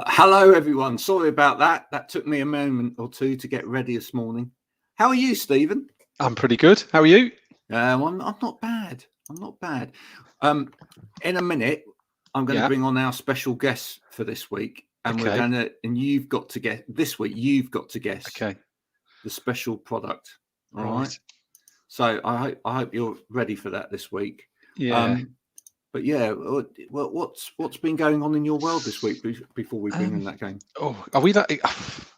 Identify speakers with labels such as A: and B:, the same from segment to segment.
A: Hello, everyone. Sorry about that. That took me a moment or two to get ready this morning. How are you, Stephen?
B: I'm pretty good. How are you?
A: I'm not bad. I'm not bad. In a minute, I'm going to bring on our special guest for this week, and we're going to. And you've got to guess this week. You've got to guess the special product. All right. So I hope you're ready for that this week.
B: Yeah.
A: But yeah, well, what's been going on in your world this week before we bring in that game?
B: Oh, are we that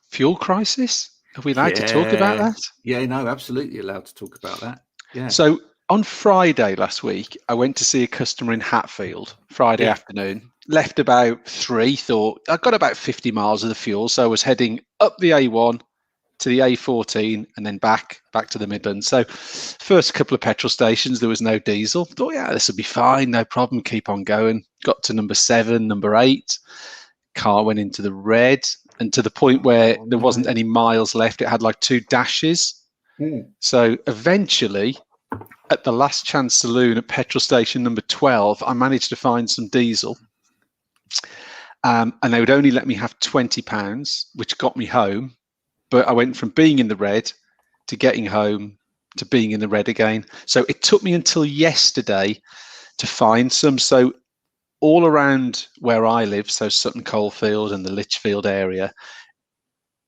B: fuel crisis? Are we allowed to talk about that?
A: Yeah, no, absolutely allowed to talk about that. Yeah.
B: So on Friday last week, I went to see a customer in Hatfield. Friday afternoon, left about 3. Thought I got about 50 miles of the fuel, so I was heading up the A1 to the A14 and then back to the Midlands. So first couple of petrol stations, there was no diesel. Thought, yeah, this will be fine, no problem, keep on going. Got to number 7, number 8. Car went into the red, and to the point where there wasn't any miles left. It had like 2 dashes. So eventually, at the last chance saloon at petrol station number 12, I managed to find some diesel. And they would only let me have £20, which got me home. But I went from being in the red to getting home to being in the red again. So it took me until yesterday to find some. So all around where I live, so Sutton Coldfield and the Lichfield area,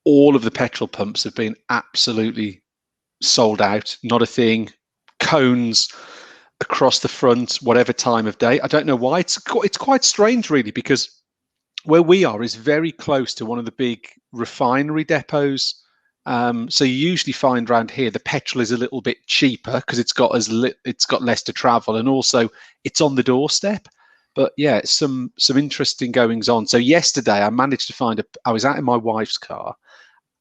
B: all of the petrol pumps have been absolutely sold out. Not a thing. Cones across the front, whatever time of day. I don't know why. It's quite strange, really, because where we are is very close to one of the big refinery depots. So you usually find around here the petrol is a little bit cheaper because it's got less to travel, and also it's on the doorstep. But yeah, some interesting goings on. So yesterday I managed to find I was out in my wife's car.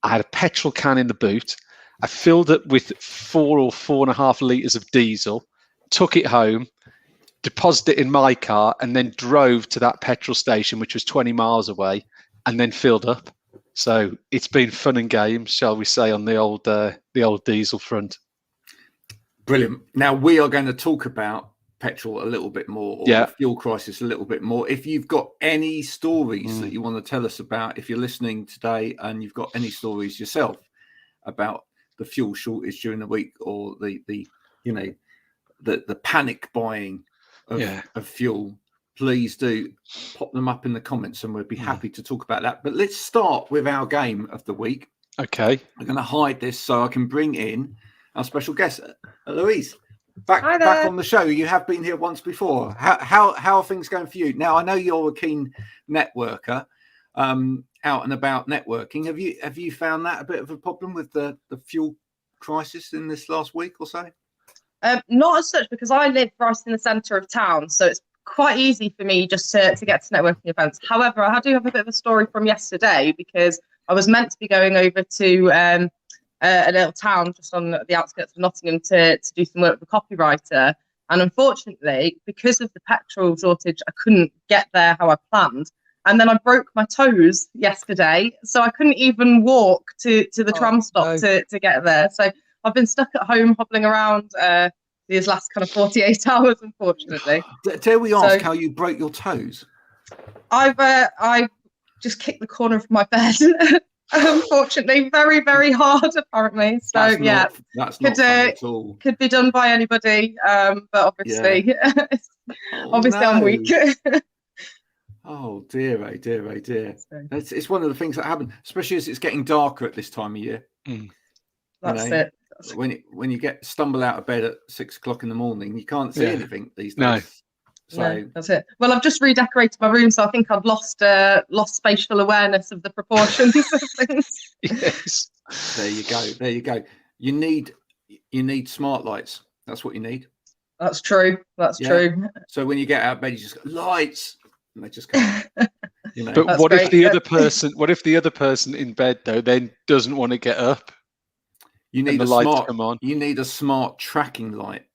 B: I had a petrol can in the boot. I filled it with 4 or 4.5 litres of diesel, took it home, deposited it in my car, and then drove to that petrol station, which was 20 miles away, and then filled up. So it's been fun and games, shall we say, on the old diesel front.
A: Brilliant. Now we are going to talk about petrol a little bit more, or the fuel crisis a little bit more. If you've got any stories that you want to tell us about, if you're listening today and you've got any stories yourself about the fuel shortage during the week, or the panic buying of fuel, please do pop them up in the comments and we'd be happy to talk about that. But let's start with our game of the week.
B: Okay.
A: I'm going to hide this so I can bring in our special guest, Louise. Back on the show. You have been here once before. How are things going for you? Now, I know you're a keen networker, out and about networking. Have you found that a bit of a problem with the fuel crisis in this last week or so?
C: Not as such, because I live right in the centre of town, so it's quite easy for me just to get to networking events. However, I do have a bit of a story from yesterday, because I was meant to be going over to a little town just on the outskirts of Nottingham to do some work with a copywriter. And unfortunately, because of the petrol shortage, I couldn't get there how I planned. And then I broke my toes yesterday, so I couldn't even walk to the tram stop to get there. So I've been stuck at home hobbling around these last kind of 48 hours, unfortunately.
A: Dare we ask how you broke your toes?
C: I just kicked the corner of my bed. Unfortunately, very, very hard, apparently. So that's not fun at all. Could be done by anybody, but obviously, I'm weak.
A: Oh dear, oh dear, oh dear. It's one of the things that happen, especially as it's getting darker at this time of year.
C: That's it.
A: When you stumble out of bed at 6 o'clock in the morning, you can't see anything these days.
B: No.
C: So that's it. Well, I've just redecorated my room, so I think I've lost spatial awareness of the proportions of things.
B: Yes.
A: There you go. You need smart lights. That's what you need.
C: That's true. That's true.
A: So when you get out of bed, you just go, lights, and they just come.
B: But that's what if the other person? What if the other person in bed though then doesn't want to get up?
A: You need You need a smart tracking light.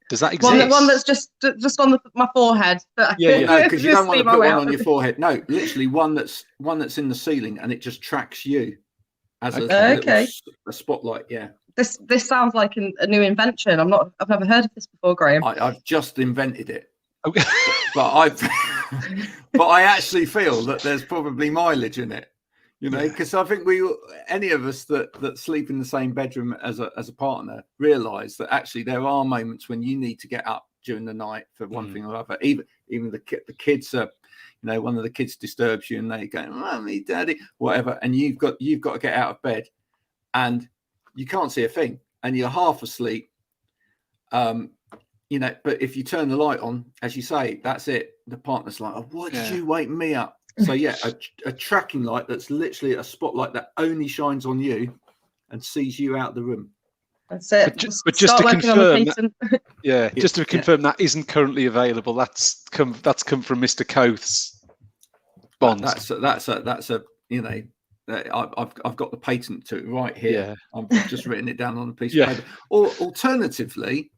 B: Does that exist?
C: One that's just on my forehead.
A: No, because you don't want to put one on your forehead. No, literally one that's in the ceiling, and it just tracks you as a spotlight. Yeah.
C: This sounds like a new invention. I've never heard of this before, Graham.
A: I've just invented it. Okay. But but I actually feel that there's probably mileage in it, because I think any of us that sleep in the same bedroom as a partner realise that actually there are moments when you need to get up during the night for one thing or other. Even the kids are, one of the kids disturbs you and they go, "Mommy, Daddy," whatever, and you've got to get out of bed, and you can't see a thing, and you're half asleep. But if you turn the light on, as you say, that's it. The partner's like, "Oh, why did you wake me up?" So yeah, a tracking light that's literally a spotlight that only shines on you and sees you out the room.
C: That's it.
B: But just to confirm, just to confirm that isn't currently available. That's come from Mr. Coath's bonds.
A: That's a I've got the patent to it right here.
B: Yeah.
A: I've just written it down on a piece of paper. Or alternatively,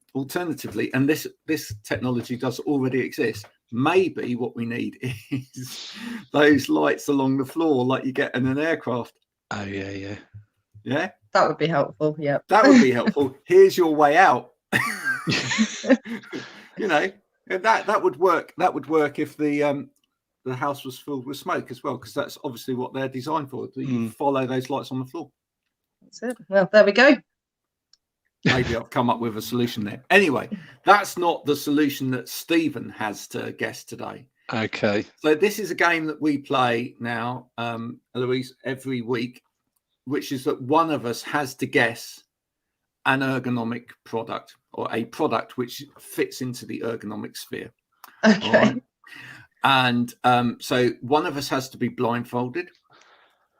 A: and this technology does already exist. Maybe what we need is those lights along the floor, like you get in an aircraft.
B: Oh yeah.
C: That would be helpful. Yeah,
A: that would be helpful. Here's your way out. That would work. That would work if the house was filled with smoke as well, because that's obviously what they're designed for. You follow those lights on the floor.
C: That's it. Well, there we go.
A: Maybe I've come up with a solution there. Anyway, that's not the solution that Stephen has to guess today.
B: Okay.
A: So this is a game that we play now, Eloise, every week, which is that one of us has to guess an ergonomic product or a product which fits into the ergonomic sphere.
C: Okay.
A: Right? And so one of us has to be blindfolded,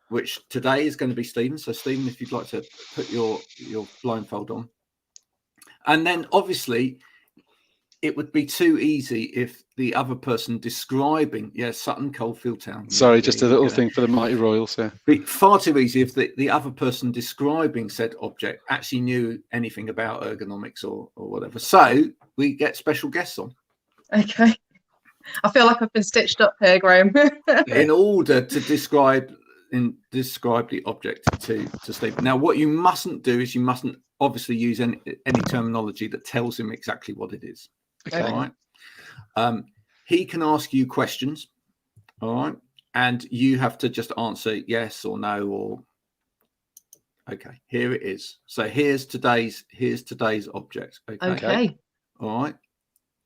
A: which today is going to be Stephen. So Stephen, if you'd like to put your blindfold on. And then obviously it would be too easy if the other person describing, Sutton Coldfield Town.
B: Sorry, just a little thing for the Mighty Royals. Yeah.
A: Be far too easy if the other person describing said object actually knew anything about ergonomics or whatever. So we get special guests on.
C: Okay. I feel like I've been stitched up here, Graham.
A: In order to describe the object to Stephen. Now, what you mustn't do is you mustn't obviously use any terminology that tells him exactly what it is.
B: Okay.
A: All right. He can ask you questions. All right. And you have to just answer yes or no or okay. Here it is. So here's today's object. Okay. All right.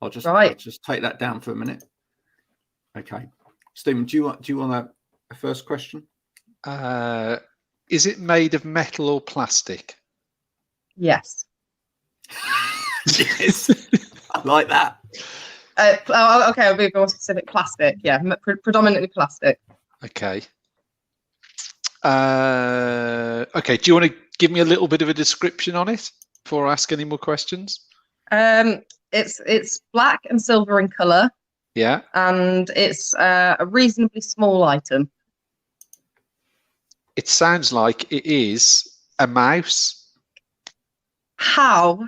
A: I'll just take that down for a minute. Okay. Stephen, do you want a first question?
B: Is it made of metal or plastic?
C: Yes.
A: Yes. I like that.
C: Okay, I'll be more specific. Plastic. Yeah, predominantly plastic.
B: Okay. Okay. Do you want to give me a little bit of a description on it before I ask any more questions?
C: It's black and silver in colour.
B: Yeah.
C: And it's a reasonably small item.
B: It sounds like it is a mouse.
C: How?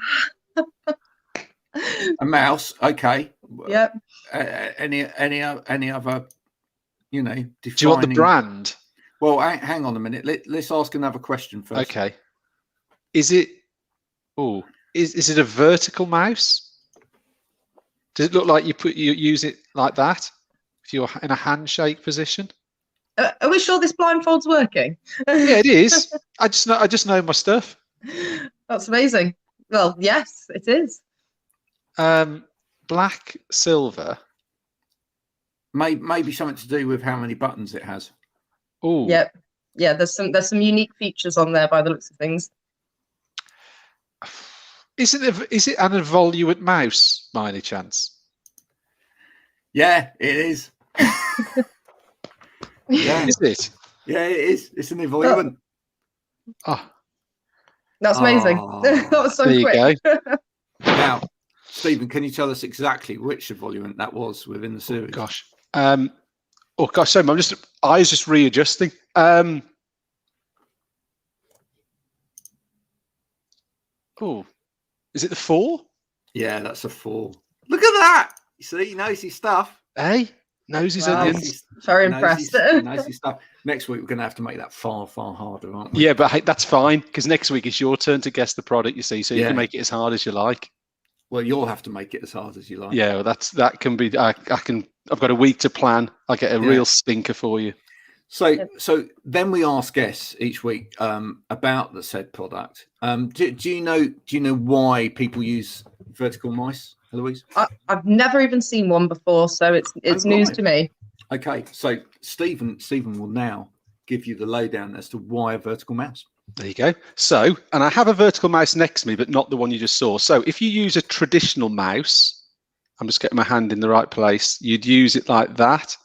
A: A mouse. Okay.
C: Yep.
A: Any other? Defining...
B: Do you want the brand?
A: Well, hang on a minute. Let's ask another question first.
B: Okay. Is it? Oh, is it a vertical mouse? Does it look like you use it like that if you're in a handshake position?
C: Are we sure this blindfold's working?
B: Yeah, it is. I just know my stuff.
C: That's amazing. Well, yes, it is.
B: Black, silver.
A: Maybe something to do with how many buttons it has.
B: Oh.
C: Yep. Yeah, there's some unique features on there by the looks of things.
B: Is it an evoluate mouse by any chance?
A: Yeah, it is. Yeah.
B: Is it?
A: Yeah, it is. It's an evoluent.
B: Oh.
C: That's amazing. That was so quick.
B: There you go.
A: Now, Stephen, can you tell us exactly which evoluent that was within the series?
B: Gosh. Sorry, I was just readjusting. Is it the 4?
A: Yeah, that's a 4. Look at that. You see, he knows his stuff.
B: Hey, knows his onions.
C: Very impressed.
A: Knows his stuff. Next week, we're going to have to make that far, far harder, aren't we?
B: Yeah, but hey, that's fine, because next week it's your turn to guess the product, you see, so you can make it as hard as you like.
A: Well, you'll have to make it as hard as you like.
B: Yeah, well, that can be. I can I've got a week to plan. I get a real stinker for you.
A: So then we ask guests each week about the said product. Do you know why people use vertical mice, Eloise?
C: I've never even seen one before, so it's news to me.
A: Okay, so Stephen will now give you the lowdown as to why a vertical mouse.
B: There you go. So, and I have a vertical mouse next to me, but not the one you just saw. So if you use a traditional mouse, I'm just getting my hand in the right place, you'd use it like that.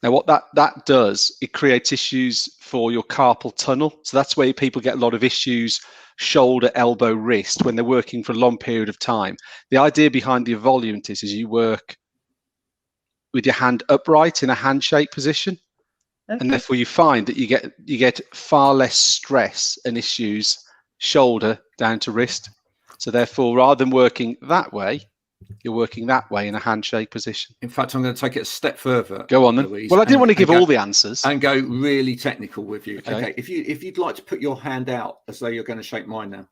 B: Now, what that does, it creates issues for your carpal tunnel. So that's where people get a lot of issues, shoulder, elbow, wrist, when they're working for a long period of time. The idea behind the Evoluentis is you work with your hand upright in a handshake position. Okay. And therefore you find that you get far less stress and issues shoulder down to wrist. So therefore, rather than working that way, you're working that way in a handshake position.
A: In fact, I'm going to take it a step further.
B: Go on then.
A: Louise,
B: well, I didn't want to give all the answers.
A: And go really technical with you.
B: Okay.
A: If you'd like to put your hand out as though you're going to shake mine now.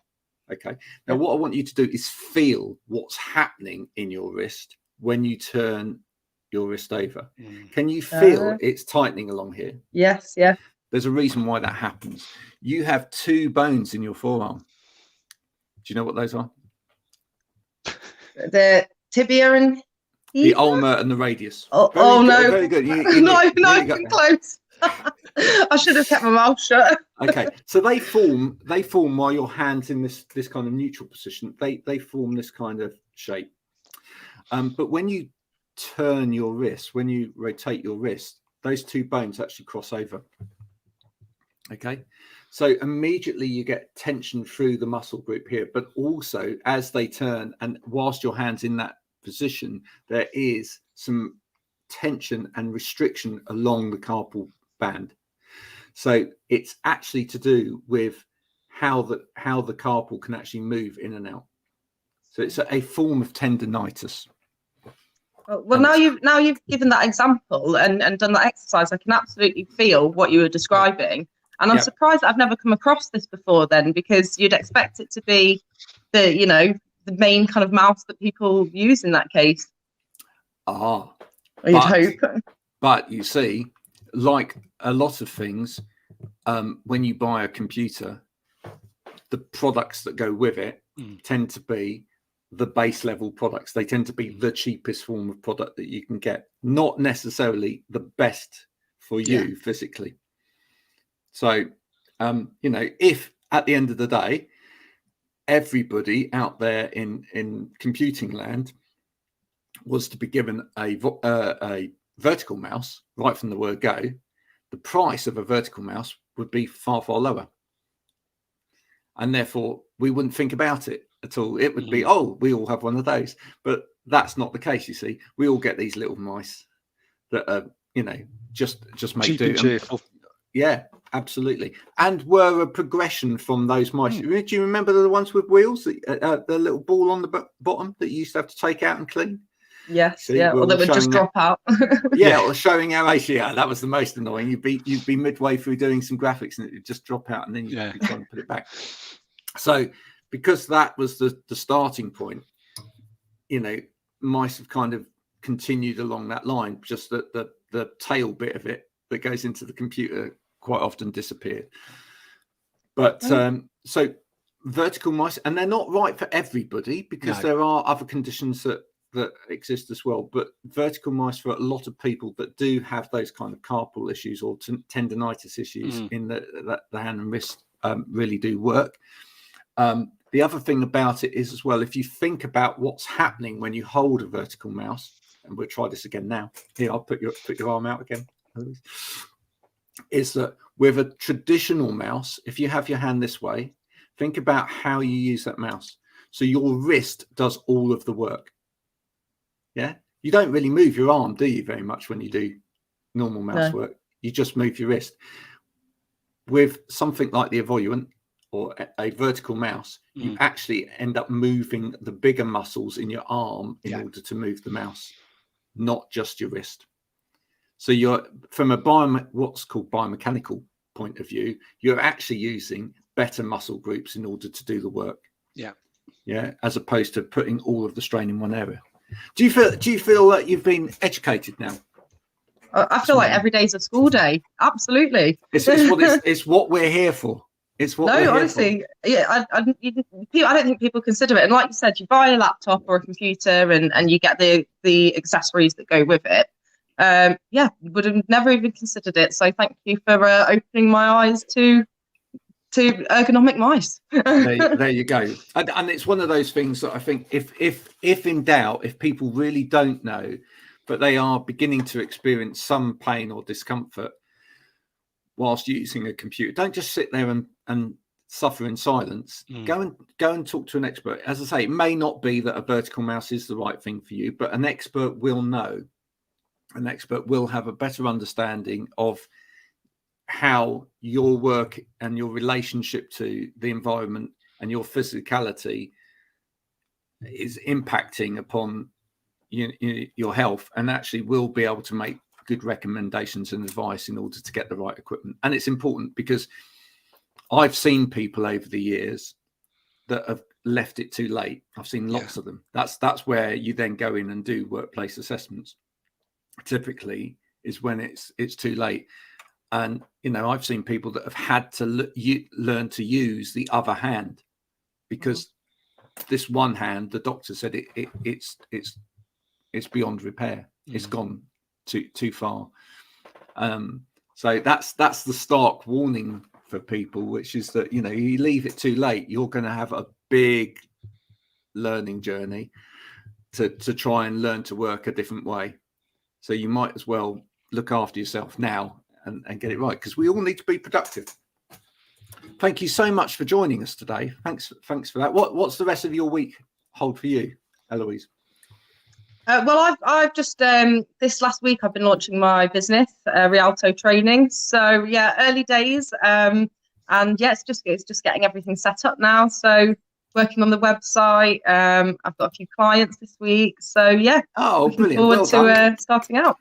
A: Okay. Now, what I want you to do is feel what's happening in your wrist when you turn your wrist over. Can you feel it's tightening along here?
C: Yes, yeah.
A: There's a reason why that happens. You have two bones in your forearm. Do you know what those are?
C: The tibia and
A: the ulnar and the radius.
C: No,
A: very good.
C: Not even close. I should have kept my mouth shut.
A: Okay, so they form while your hand's in this kind of neutral position. They form this kind of shape. But when you turn your wrist, when you rotate your wrist, those two bones actually cross over. Okay, so immediately you get tension through the muscle group here, but also as they turn and whilst your hand's in that position, there is some tension and restriction along the carpal band. So it's actually to do with how the carpal can actually move in and out. So it's a form of tendinitis.
C: Well, now you've given that example and done that exercise, I can absolutely feel what you were describing. And I'm surprised that I've never come across this before then, because you'd expect it to be the main kind of mouse that people use in that case. You'd hope.
A: But you see, like a lot of things, when you buy a computer, the products that go with it tend to be the base level products. They tend to be the cheapest form of product that you can get, not necessarily the best for you physically. So, if at the end of the day, everybody out there in computing land was to be given a vertical mouse right from the word go, the price of a vertical mouse would be far, far lower. And therefore, we wouldn't think about it at all. It would be, we all have one of those. But that's not the case, you see. We all get these little mice that are, just make
B: cheap
A: do.
B: And cheerful.
A: Yeah, absolutely. And were a progression from those mice. Do you remember the ones with wheels, the little ball on the bottom that you used to have to take out and clean?
C: Yes, or that would just drop out.
A: Or showing our age. Yeah, that was the most annoying. You'd be midway through doing some graphics and it would just drop out, and then you'd be trying to put it back. So, because that was the starting point, mice have kind of continued along that line. Just that the tail bit of it that goes into the computer quite often disappeared. But so vertical mice, and they're not right for everybody, because there are other conditions that exist as well. But vertical mice, for a lot of people that do have those kind of carpal issues or tendinitis issues in the hand and wrist, really do work. The other thing about it is as well, if you think about what's happening when you hold a vertical mouse, and we'll try this again now. Here, I'll put your arm out again. Is that with a traditional mouse, if you have your hand this way, think about how you use that mouse. So your wrist does all of the work. Yeah, you don't really move your arm, do you, very much when you do normal mouse work? You just move your wrist. With something like the Evoluent or a vertical mouse, you actually end up moving the bigger muscles in your arm in order to move the mouse, not just your wrist. So you're, from a what's called biomechanical point of view, you're actually using better muscle groups in order to do the work. Yeah, as opposed to putting all of the strain in one area. Do you feel that you've been educated now?
C: I feel like every day's a school day. Absolutely.
A: It's what we're here for. It's what we're
C: honestly,
A: here for.
C: I don't think people consider it. And like you said, you buy a laptop or a computer and you get the accessories that go with it. Would have never even considered it. So thank you for opening my eyes to ergonomic mice.
A: There you go. And it's one of those things that I think if in doubt, if people really don't know, but they are beginning to experience some pain or discomfort whilst using a computer, don't just sit there and suffer in silence. Go and talk to an expert. As I say, it may not be that a vertical mouse is the right thing for you, but an expert will know. An expert will have a better understanding of how your work and your relationship to the environment and your physicality is impacting upon your health, and actually will be able to make good recommendations and advice in order to get the right equipment. And it's important because I've seen people over the years that have left it too late. I've seen lots of them. That's where you then go in and do workplace assessments. Typically is when it's too late. And I've seen people that have had to learn to use the other hand because this one hand, the doctor said it's beyond repair. It's gone too far. So that's the stark warning for people, which is that you leave it too late, you're going to have a big learning journey to try and learn to work a different way. So you might as well look after yourself now and get it right, because we all need to be productive. Thank you so much for joining us today. Thanks for that. What's the rest of your week hold for you, Eloise?
C: Well, I've just this last week I've been launching my business, Rialto Training. So early days, and it's just getting everything set up now. So working on the website. I've got a few clients this week. So looking forward to starting out.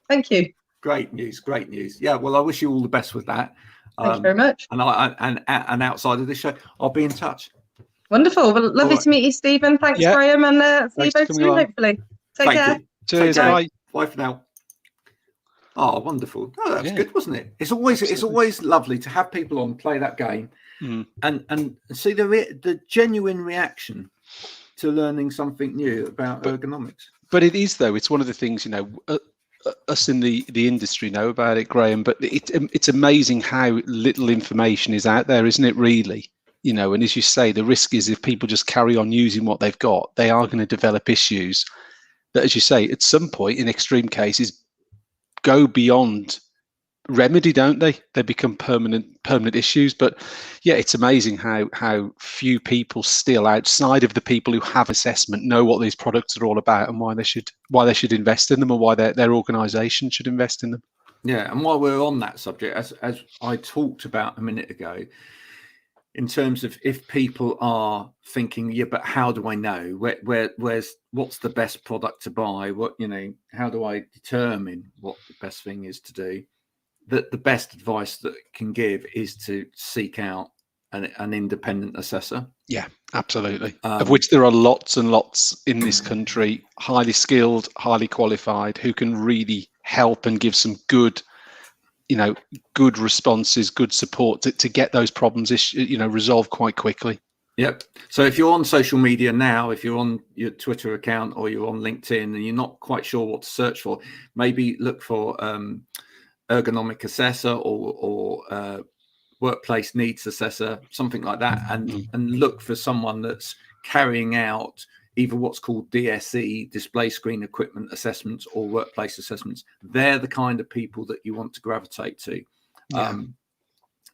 C: Thank you.
A: Great news. Yeah, well, I wish you all the best with that.
C: Thank you very much.
A: And outside of this show, I'll be in touch.
C: Wonderful. Well, lovely to meet you, Stephen. Thanks, Graham, and see you both soon, hopefully. Take care.
B: Cheers. Bye.
A: Bye for now. Oh, wonderful. Oh, that was good, wasn't it? It's always lovely to have people on, play that game, and see the genuine reaction to learning something new about ergonomics.
B: But it is, though. It's one of the things, us in the industry know about it, Graham. But it's amazing how little information is out there, isn't it? Really, And as you say, the risk is if people just carry on using what they've got, they are going to develop issues that, as you say, at some point, in extreme cases, go beyond remedy, don't they? They become permanent issues. But it's amazing how few people still, outside of the people who have assessment, know what these products are all about and why they should invest in them, or why their organisation should invest in them.
A: Yeah, and while we're on that subject, as I talked about a minute ago, in terms of if people are thinking, but how do I know what's the best product to buy? How do I determine what the best thing is to do? That the best advice that it can give is to seek out an independent assessor. Yeah,
B: absolutely. Of which there are lots and lots in this country, highly skilled, highly qualified, who can really help and give some good responses, good support to get those problems resolved quite quickly.
A: Yep. So if you're on social media now, if you're on your Twitter account or you're on LinkedIn and you're not quite sure what to search for, maybe look for ergonomic assessor or workplace needs assessor, something like that, and look for someone that's carrying out either what's called DSE, display screen equipment assessments, or workplace assessments. They're the kind of people that you want to gravitate to.
B: And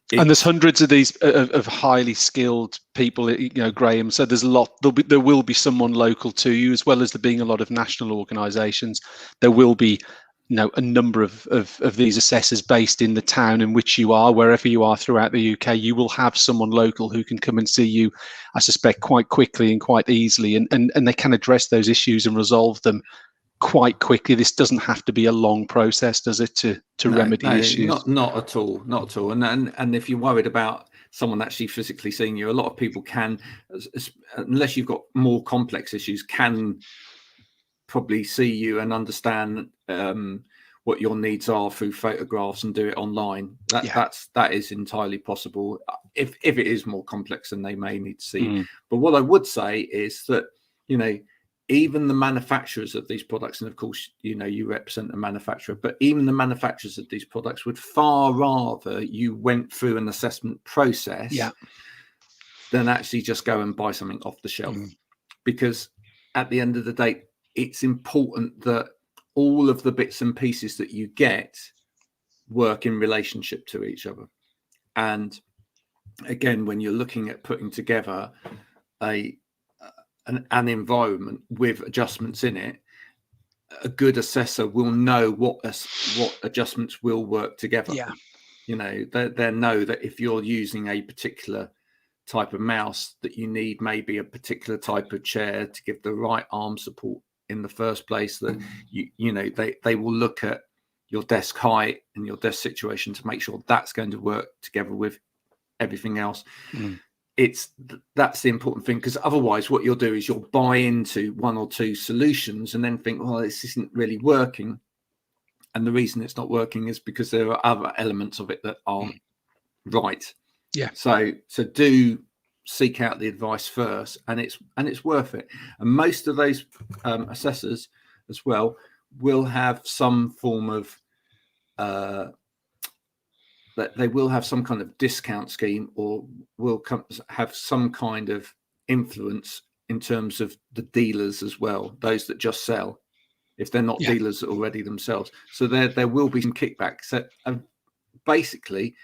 B: there's hundreds of these of highly skilled people, Graham. So there's a lot. There will be someone local to you, as well as there being a lot of national organisations. There will be, a number of these assessors based in the town in which you are, wherever you are throughout the UK. You will have someone local who can come and see you, I suspect, quite quickly and quite easily, and they can address those issues and resolve them quite quickly. This doesn't have to be a long process, does it, to remedy issues?
A: Not at all. And if you're worried about someone actually physically seeing you, a lot of people can, unless you've got more complex issues, can probably see you and understand what your needs are through photographs and do it online. That is entirely possible. If it is more complex, then they may need to see. But what I would say is that, even the manufacturers of these products, and of course, you represent the manufacturer, but even the manufacturers of these products would far rather you went through an assessment process than actually just go and buy something off the shelf. Because at the end of the day, it's important that all of the bits and pieces that you get work in relationship to each other. And again, when you're looking at putting together an environment with adjustments in it, a good assessor will know what adjustments will work together. They know that if you're using a particular type of mouse, that you need maybe a particular type of chair to give the right arm support in the first place, that they will look at your desk height and your desk situation to make sure that's going to work together with everything else. That's the important thing, because otherwise what you'll do is you'll buy into one or two solutions and then think, well, this isn't really working. And the reason it's not working is because there are other elements of it that aren't right. So do seek out the advice first, and it's worth it. And most of those assessors as well will have some form of that they will have some kind of discount scheme, or will have some kind of influence in terms of the dealers as well, those that just sell, if they're not dealers already themselves. So there will be some kickbacks. So basically,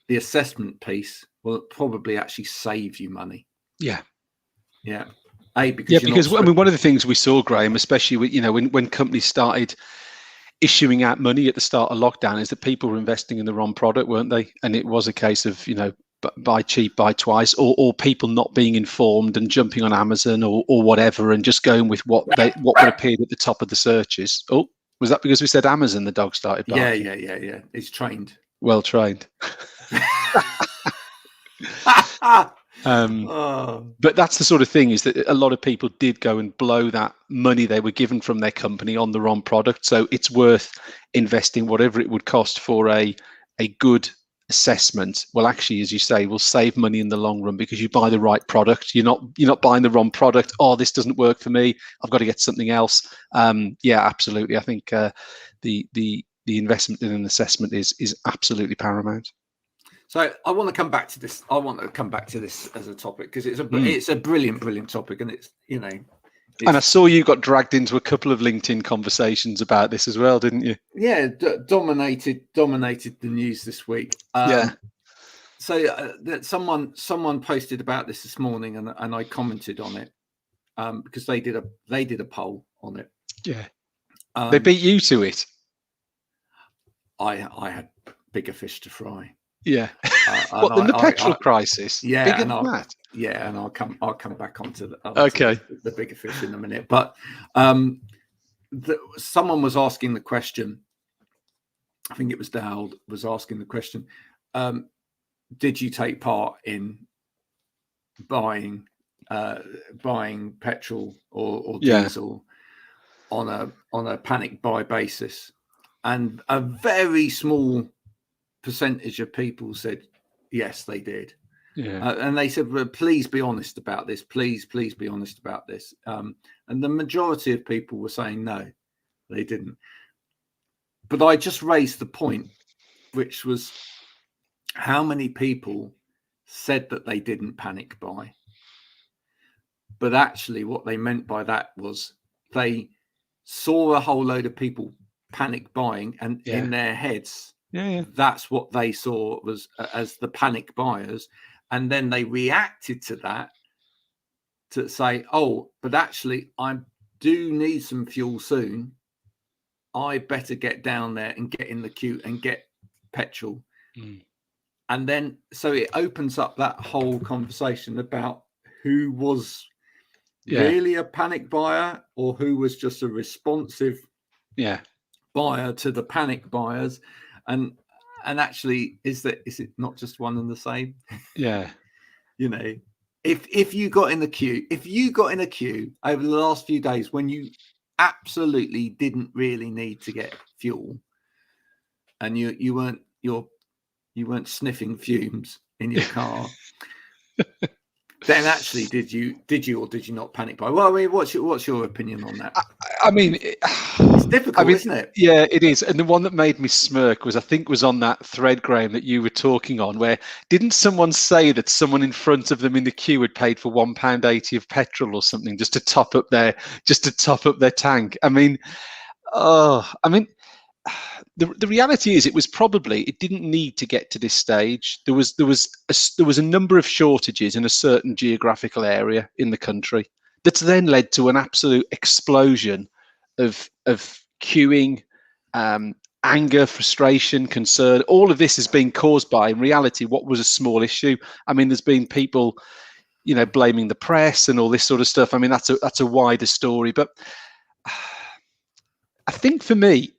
A: the assessment piece will probably actually save you money. Because
B: one of the things we saw, Graham, especially with, when companies started issuing out money at the start of lockdown, is that people were investing in the wrong product, weren't they? And it was a case of buy cheap, buy twice, or people not being informed and jumping on Amazon or whatever, and just going with what would appear at the top of the searches. Oh, was that because we said Amazon? The dog started barking.
A: Yeah. It's trained.
B: Well trained. But that's the sort of thing, is that a lot of people did go and blow that money they were given from their company on the wrong product. So it's worth investing whatever it would cost for a good assessment. Well, actually, as you say, will save money in the long run, because you buy the right product. You're not buying the wrong product. Oh, this doesn't work for me, I've got to get something else. Absolutely. I think the investment in an assessment is absolutely paramount.
A: So I want to come back to this. As a topic, because it's a brilliant topic, and it's and
B: I saw you got dragged into a couple of LinkedIn conversations about this as well, didn't you?
A: Yeah, dominated the news this week. So that someone posted about this morning, and I commented on it because they did a poll on it.
B: Yeah, they beat you to it.
A: I had bigger fish to fry.
B: Yeah. The petrol crisis?
A: Yeah,
B: bigger than that.
A: Yeah, and I'll come back onto the bigger fish in a minute. But someone was asking the question. I think it was Dowd was asking the question. Did you take part in buying petrol or diesel on a panic buy basis? And a very small percentage of people said yes, they did. And they said, well, please be honest about this, please be honest about this. And the majority of people were saying no, they didn't. But I just raised the point, which was how many people said that they didn't panic buy, but actually what they meant by that was they saw a whole load of people panic buying, and in their heads that's what they saw was as the panic buyers, and then they reacted to that to say, oh, but actually I do need some fuel soon, I better get down there and get in the queue and get petrol. And then so it opens up that whole conversation about who was really a panic buyer or who was just a responsive buyer to the panic buyers, and actually is it not just one and the same? If you got in a queue over the last few days, when you absolutely didn't really need to get fuel, and you weren't sniffing fumes in your car, then actually did you or did you not panic buy? Well, I mean, what's your opinion on that?
B: I mean,
A: it's difficult, isn't it?
B: Yeah, it is. And the one that made me smirk was, I think, was on that thread, Graham, that you were talking on, where didn't someone say that someone in front of them in the queue had paid for £1.80 of petrol or something just to top up their tank? I mean, the reality is, it didn't need to get to this stage. There was a number of shortages in a certain geographical area in the country that's then led to an absolute explosion of queuing, anger, frustration, concern. All of this has been caused by, in reality, what was a small issue. I mean, there's been people, blaming the press and all this sort of stuff. I mean, that's a wider story. But I think for me,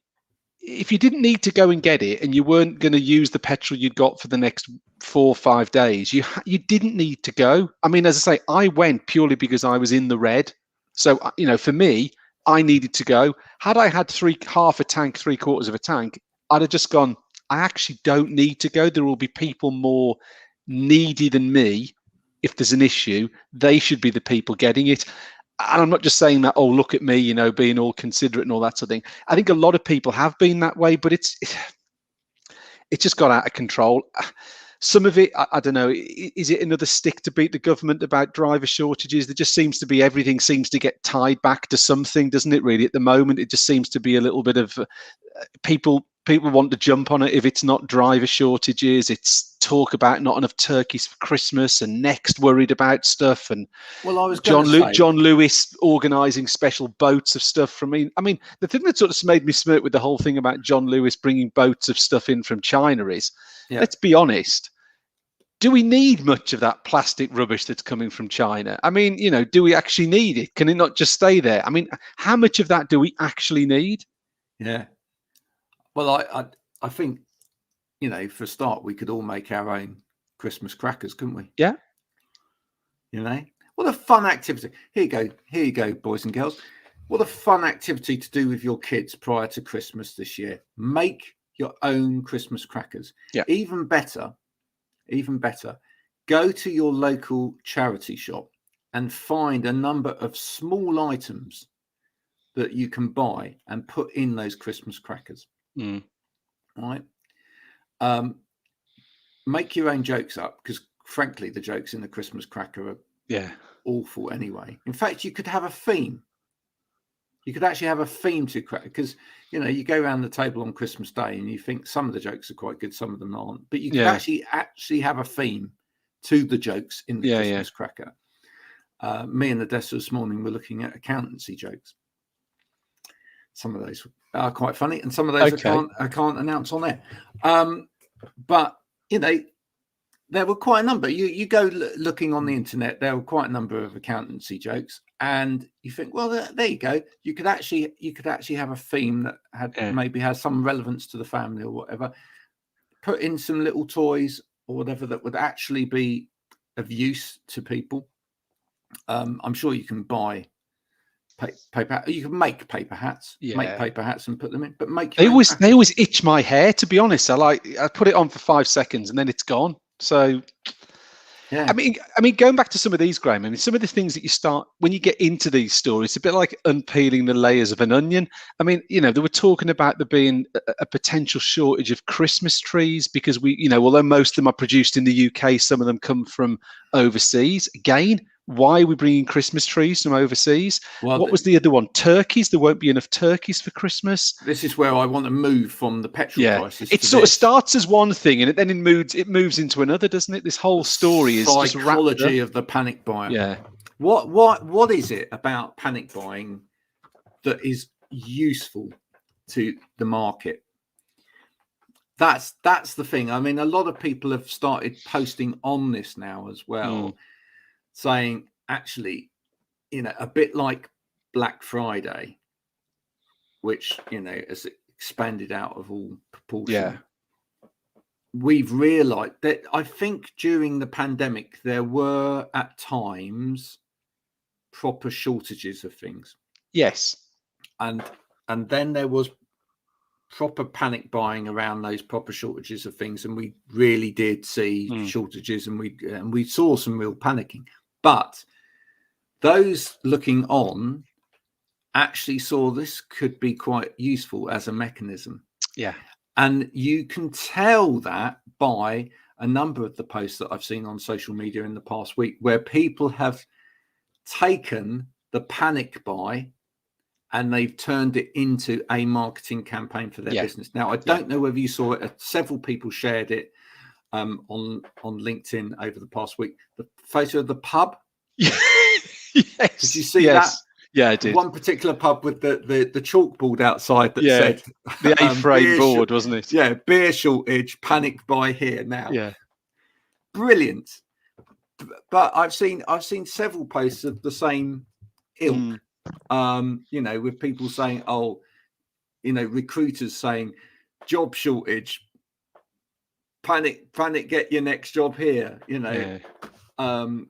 B: if you didn't need to go and get it, and you weren't going to use the petrol you'd got for the next 4 or 5 days, you didn't need to go. I mean, as I say, I went purely because I was in the red. So, for me, I needed to go. Had I had half a tank, 3/4 of a tank, I'd have just gone, I actually don't need to go. There will be people more needy than me. If there's an issue, they should be the people getting it. And I'm not just saying that, oh, look at me, being all considerate and all that sort of thing. I think a lot of people have been that way, but it's just got out of control. Some of it, I don't know, is it another stick to beat the government about driver shortages? There just seems to be, everything seems to get tied back to something, doesn't it, really? At the moment, it just seems to be a little bit of people want to jump on it. If it's not driver shortages, it's talk about not enough turkeys for Christmas, and next worried about stuff. And
A: well, I was
B: John Lewis organising special boats of stuff from me. I mean, the thing that sort of made me smirk with the whole thing about John Lewis bringing boats of stuff in from China is, let's be honest, do we need much of that plastic rubbish that's coming from China? I mean, do we actually need it? Can it not just stay there? I mean, how much of that do we actually need?
A: Yeah. Well, I think, for a start, we could all make our own Christmas crackers, couldn't we?
B: Yeah.
A: What a fun activity. Here you go, boys and girls. What a fun activity to do with your kids prior to Christmas this year. Make your own Christmas crackers.
B: Yeah.
A: Even better, go to your local charity shop and find a number of small items that you can buy and put in those Christmas crackers. Right. Make your own jokes up, because frankly, the jokes in the Christmas cracker are awful anyway. In fact, you could have a theme. You could actually have a theme to cracker, because you go around the table on Christmas Day and you think some of the jokes are quite good, some of them aren't. But you could actually have a theme to the jokes in the Christmas cracker. Me and Odessa this morning were looking at accountancy jokes. Some of those are quite funny, and some of those I can't announce on there. But there were quite a number. You go looking on the internet, there were quite a number of accountancy jokes, and you think, well, there you go. You could actually have a theme that had maybe has some relevance to the family or whatever. Put in some little toys or whatever that would actually be of use to people. I'm sure you can buy paper. You can make paper hats. Make paper hats and put them in. But they
B: always itch my hair. To be honest, I put it on for 5 seconds and then it's gone. So, I mean, going back to some of these, Graham. I mean, some of the things that you start when you get into these stories, it's a bit like unpeeling the layers of an onion. I mean, they were talking about there being a potential shortage of Christmas trees because although most of them are produced in the UK, some of them come from overseas. Again, why are we bringing Christmas trees from overseas? Well, what was the other one? Turkeys. There won't be enough turkeys for Christmas.
A: This is where I want to move from the petrol crisis.
B: It sort of starts as one thing, and then it moves into another, doesn't it? This whole story is
A: psychology of the panic buyer.
B: Yeah.
A: What is it about panic buying that is useful to the market? That's the thing. I mean, a lot of people have started posting on this now as well. Saying, actually, a bit like Black Friday, which, has expanded out of all proportion.
B: Yeah.
A: We've realized that I think during the pandemic, there were at times proper shortages of things.
B: Yes.
A: and then there was proper panic buying around those proper shortages of things, and we really did see shortages, and we saw some real panicking. But those looking on actually saw this could be quite useful as a mechanism.
B: Yeah.
A: And you can tell that by a number of the posts that I've seen on social media in the past week, where people have taken the panic buy and they've turned it into a marketing campaign for their business. Now, I don't know whether you saw it. Several people shared it on LinkedIn over the past week. The photo of the pub.
B: Yes.
A: Did you see that?
B: Yeah, I did.
A: One particular pub with the chalkboard outside that said
B: the A-frame board, wasn't it?
A: Yeah, beer shortage, panic buy here now.
B: Yeah,
A: brilliant. But I've seen several posts of the same ilk. With people saying, recruiters saying, job shortage, panic, get your next job here. And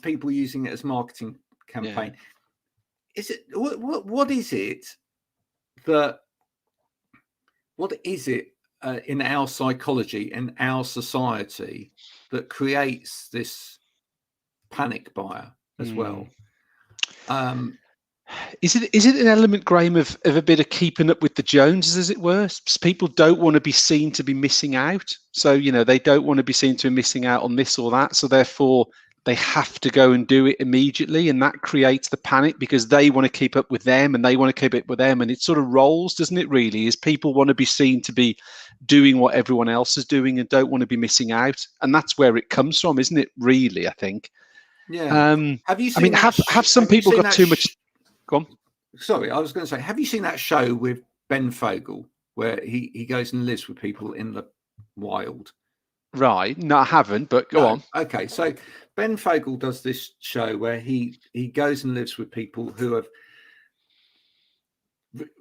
A: people using it as marketing campaign. Is it what is it in our psychology, in our society, that creates this panic buyer as well?
B: Is it an element, Graham, of a bit of keeping up with the Joneses, as it were? People don't want to be seen to be missing out. So, they don't want to be seen to be missing out on this or that. So therefore, they have to go and do it immediately. And that creates the panic because they want to keep up with them and they want to keep up with them. And it sort of rolls, doesn't it, really? Is people want to be seen to be doing what everyone else is doing and don't want to be missing out. And that's where it comes from, isn't it, really, I think?
A: Yeah.
B: Have you seen have some people got too much... Go on.
A: Sorry, I was going to say, have you seen that show with Ben Fogle where he goes and lives with people in the wild?
B: Right. No, I haven't, but go on.
A: Okay, so Ben Fogle does this show where he goes and lives with people who have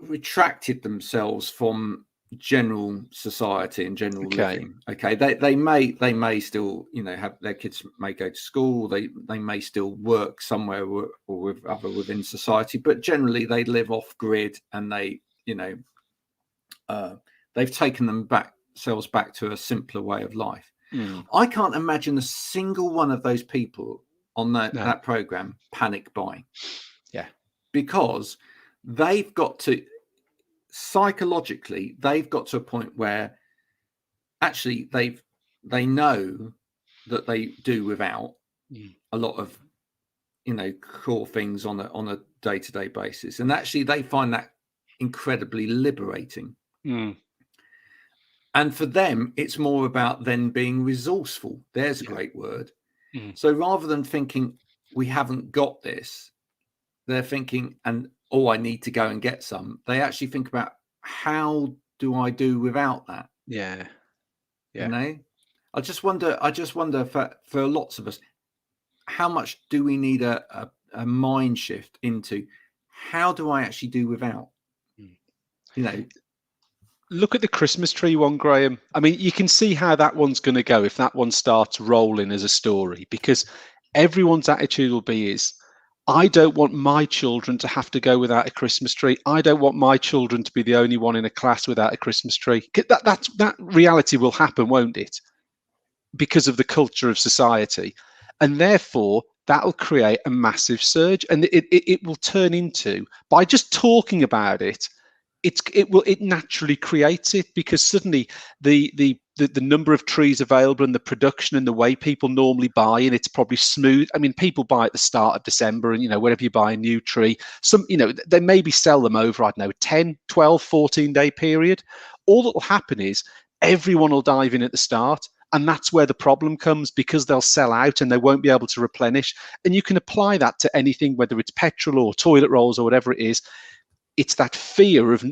A: retracted themselves from general society and general living. Okay, they may still have their kids may go to school, they may still work somewhere or with other within society, but generally they live off grid and they they've taken themselves back to a simpler way of life. I can't imagine a single one of those people on that program panic buying.
B: Yeah,
A: because they've got to psychologically, they've got to a point where actually they know that they do without a lot of core things on a day-to-day basis, and actually they find that incredibly liberating. And for them, it's more about then being resourceful. There's a great word. So rather than thinking we haven't got this, they're thinking, I need to go and get some. They actually think about, how do I do without that?
B: Yeah.
A: I just wonder for lots of us, how much do we need a mind shift into how do I actually do without?
B: Look at the Christmas tree one, Graham. I mean, you can see how that one's going to go if that one starts rolling as a story, because everyone's attitude will be I don't want my children to have to go without a Christmas tree. I don't want my children to be the only one in a class without a Christmas tree. That reality will happen, won't it? Because of the culture of society. And therefore, that'll create a massive surge. And it will turn into, by just talking about it, it naturally creates it, because suddenly the number of trees available and the production and the way people normally buy, and it's probably smooth. I mean, people buy at the start of December, and whenever you buy a new tree, they maybe sell them over, I don't know, 10, 12, 14-day period. All that will happen is everyone will dive in at the start. And that's where the problem comes, because they'll sell out and they won't be able to replenish. And you can apply that to anything, whether it's petrol or toilet rolls or whatever it is. It's that fear of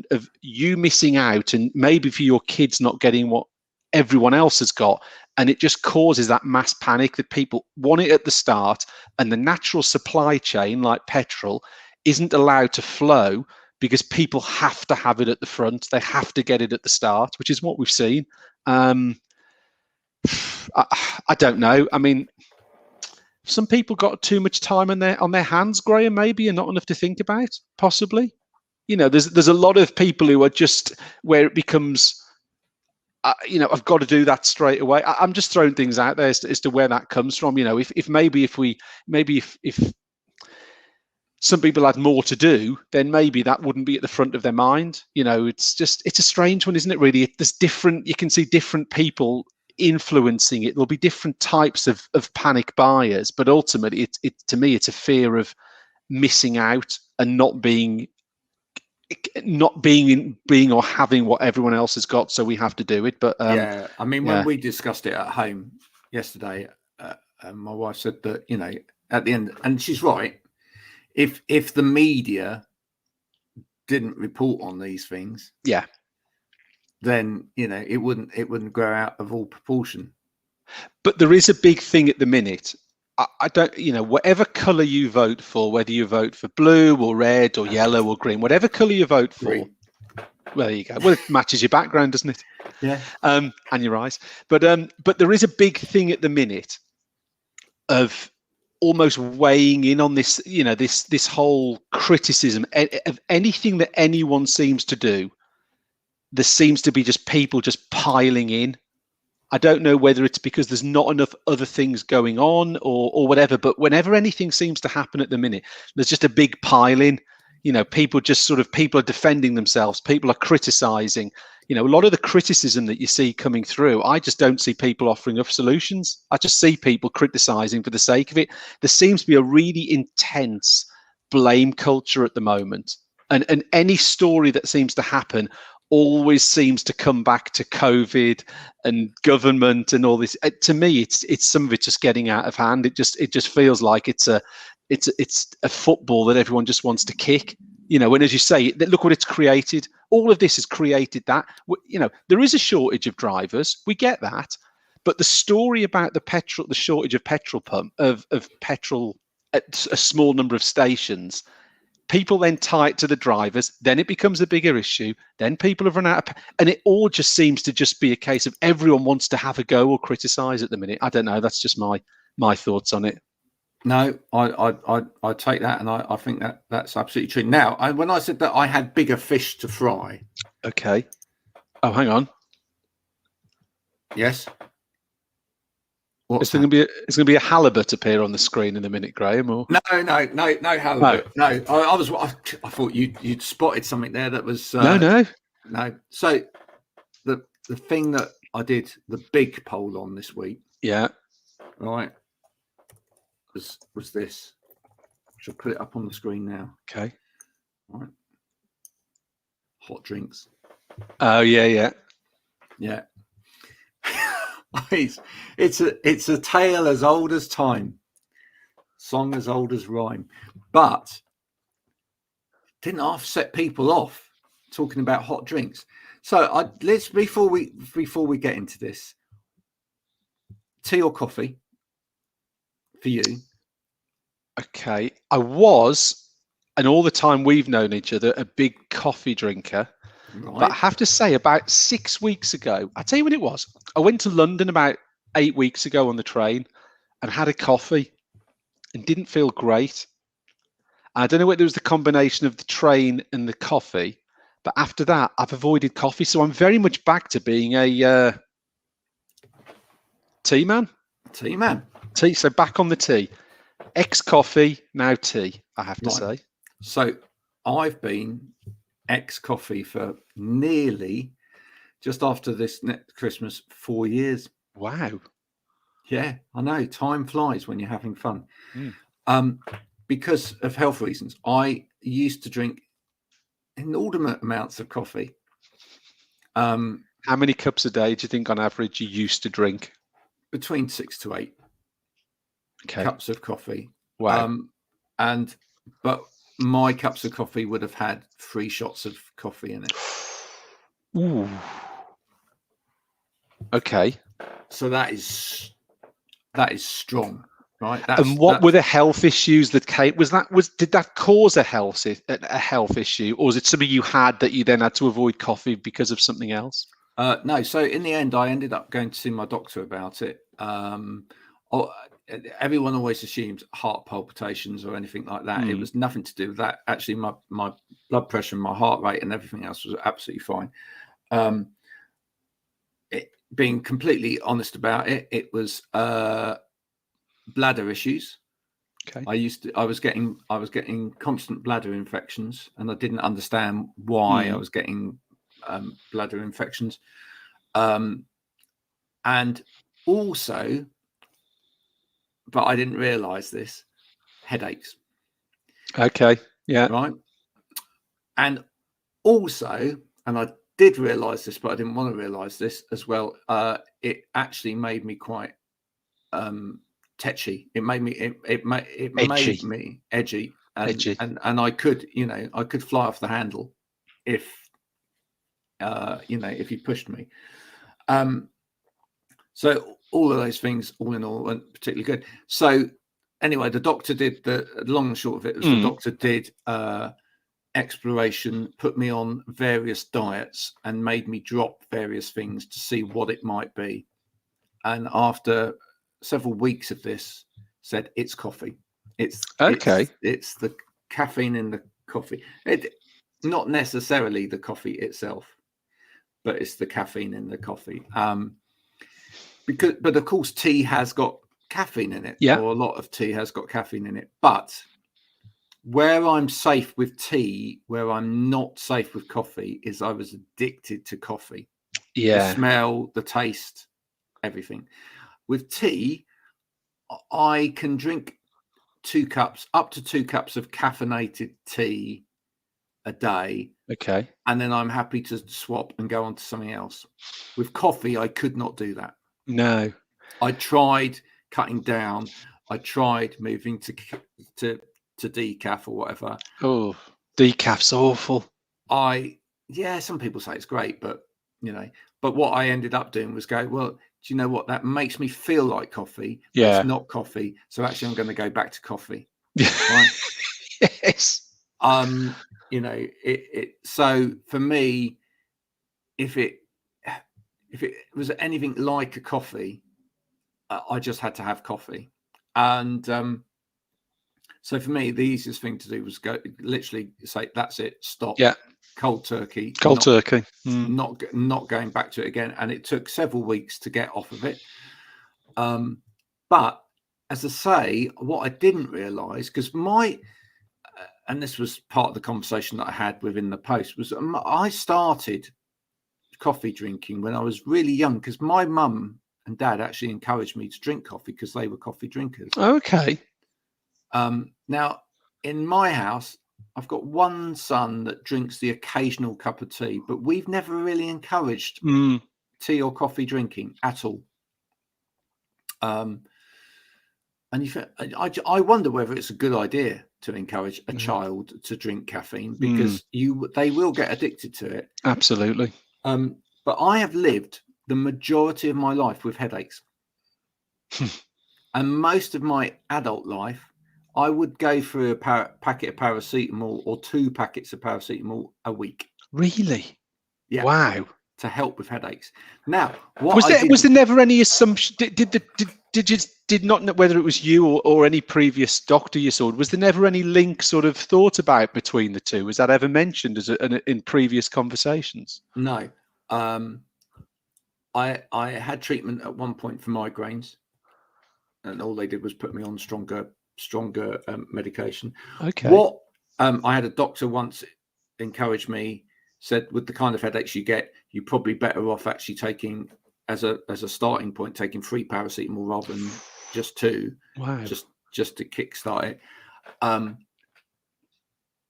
B: you missing out, and maybe for your kids not getting what everyone else has got. And it just causes that mass panic that people want it at the start, and the natural supply chain, like petrol, isn't allowed to flow because people have to have it at the front. They have to get it at the start, which is what we've seen. I don't know. I mean, some people got too much time on their hands, Graham, maybe, and not enough to think about, possibly. there's a lot of people who are just where it becomes, I've got to do that straight away. I'm just throwing things out there as to where that comes from. If some people had more to do, then maybe that wouldn't be at the front of their mind. It's a strange one, isn't it? Really, you can see different people influencing it. There'll be different types of panic buyers, but ultimately, to me, it's a fear of missing out and not being or having what everyone else has got, so we have to do it. But
A: when we discussed it at home yesterday, my wife said that at the end, and she's right, if the media didn't report on these things, then it wouldn't grow out of all proportion.
B: But there is a big thing at the minute. I don't, whatever colour you vote for, whether you vote for blue or red or yellow or green, whatever colour you vote for, well, there you go. Well, it matches your background, doesn't it?
A: Yeah.
B: And your eyes. But there is a big thing at the minute of almost weighing in on this, this whole criticism of anything that anyone seems to do. There seems to be just people just piling in. I don't know whether it's because there's not enough other things going on or whatever, but whenever anything seems to happen at the minute, there's just a big pile in. People are defending themselves. People are criticizing. A lot of the criticism that you see coming through, I just don't see people offering up solutions. I just see people criticizing for the sake of it. There seems to be a really intense blame culture at the moment. And any story that seems to happen always seems to come back to COVID and government and all this. To me, it's some of it just getting out of hand. It just feels like it's a football that everyone just wants to kick. And as you say, look what it's created. All of this has created that. There is a shortage of drivers. We get that, but the story about the shortage of petrol of petrol at a small number of stations. People then tie it to the drivers. Then it becomes a bigger issue. Then people have run out and it all just seems to just be a case of everyone wants to have a go or criticize at the minute. I don't know. That's just my thoughts on it.
A: No, I take that, and I think that's absolutely true. Now, when I said that I had bigger fish to fry.
B: Okay. Oh, hang on.
A: Yes.
B: It's going to be a halibut appear on the screen in a minute, Graham. Or
A: no halibut. No. I thought you'd spotted something there that was
B: no.
A: So the thing that I did the big poll on this week, right, was this. I shall put it up on the screen now.
B: Okay.
A: Right. Hot drinks.
B: Oh yeah.
A: It's a tale as old as time, song as old as rhyme, but didn't half set people off talking about hot drinks. So let's before we get into this, tea or coffee for you?
B: Okay, I was, and all the time we've known each other, a big coffee drinker. Right. But I have to say, about 6 weeks ago, I'll tell you when it was. I went to London about 8 weeks ago on the train and had a coffee and didn't feel great. I don't know whether it was the combination of the train and the coffee, but after that, I've avoided coffee. So I'm very much back to being a tea man. Tea. So back on the tea. Ex-coffee, now tea, I have to say.
A: So I've been ex-coffee for nearly, just after this next Christmas, 4 years.
B: Wow.
A: Yeah, I know. Time flies when you're having fun. Because of health reasons, I used to drink inordinate amounts of coffee.
B: How many cups a day do you think on average you used to drink?
A: Between 6 to 8 cups of coffee.
B: Wow.
A: But my cups of coffee would have had 3 shots of coffee in it.
B: Ooh. Okay.
A: So that is strong, right?
B: And what were the health issues that came? Did that cause a health issue, or was it something you had that you then had to avoid coffee because of something else?
A: No. So in the end, I ended up going to see my doctor about it. everyone always assumes heart palpitations or anything like that. It was nothing to do with that. Actually, my blood pressure and my heart rate and everything else was absolutely fine. Being completely honest about it, it was bladder issues.
B: Okay.
A: I was getting constant bladder infections, and I didn't understand why I was getting bladder infections. And also, but I didn't realize this, headaches.
B: Okay. Yeah.
A: Right. And also, and I did realize this, but I didn't want to realize this as well. It actually made me quite tetchy. It made me made me edgy, and I could, I could fly off the handle if if you pushed me. So all of those things, all in all, weren't particularly good. So anyway, the doctor did the long and short of it was the doctor did exploration, put me on various diets, and made me drop various things to see what it might be. And after several weeks of this, said it's coffee. It's the caffeine in the coffee. Not necessarily the coffee itself, but it's the caffeine in the coffee. But of course, tea has got caffeine in it.
B: Yeah.
A: Or a lot of tea has got caffeine in it. But where I'm safe with tea, where I'm not safe with coffee, is I was addicted to coffee.
B: Yeah.
A: The smell, the taste, everything. With tea, I can drink up to 2 cups of caffeinated tea a day.
B: Okay.
A: And then I'm happy to swap and go on to something else. With coffee, I could not do that.
B: No.
A: I tried cutting down. I tried moving to decaf or whatever.
B: Oh, decaf's awful.
A: Some people say it's great, but what I ended up doing was go, well, do you know what? That makes me feel like coffee. But it's not coffee. So actually I'm going to go back to coffee. Right?
B: Yes.
A: So for me, if it was anything like a coffee, I just had to have coffee. And so for me, the easiest thing to do was go literally say, that's it, stop.
B: Yeah.
A: Cold turkey. Not going back to it again. And it took several weeks to get off of it. But as I say, what I didn't realize, because and this was part of the conversation that I had within the post, was I started coffee drinking when I was really young, because my mum and dad actually encouraged me to drink coffee because they were coffee drinkers.
B: Okay.
A: Now, in my house, I've got one son that drinks the occasional cup of tea, but we've never really encouraged tea or coffee drinking at all. And I wonder whether it's a good idea to encourage a child to drink caffeine, because they will get addicted to it.
B: Absolutely.
A: But I have lived the majority of my life with headaches. And most of my adult life, I would go through a packet of paracetamol or 2 packets of paracetamol a week.
B: Really?
A: Yeah.
B: Wow.
A: To help with headaches. Now,
B: was there never any assumption? Did not know whether it was you or any previous doctor you saw? Was there never any link sort of thought about between the two? Was that ever mentioned in previous conversations?
A: No. I had treatment at one point for migraines, and all they did was put me on stronger medication.
B: Okay.
A: What I had a doctor once encouraged me, said with the kind of headaches you get, you're probably better off actually taking as a starting point, taking 3 paracetamol rather than just 2.
B: Wow.
A: Just to kickstart it.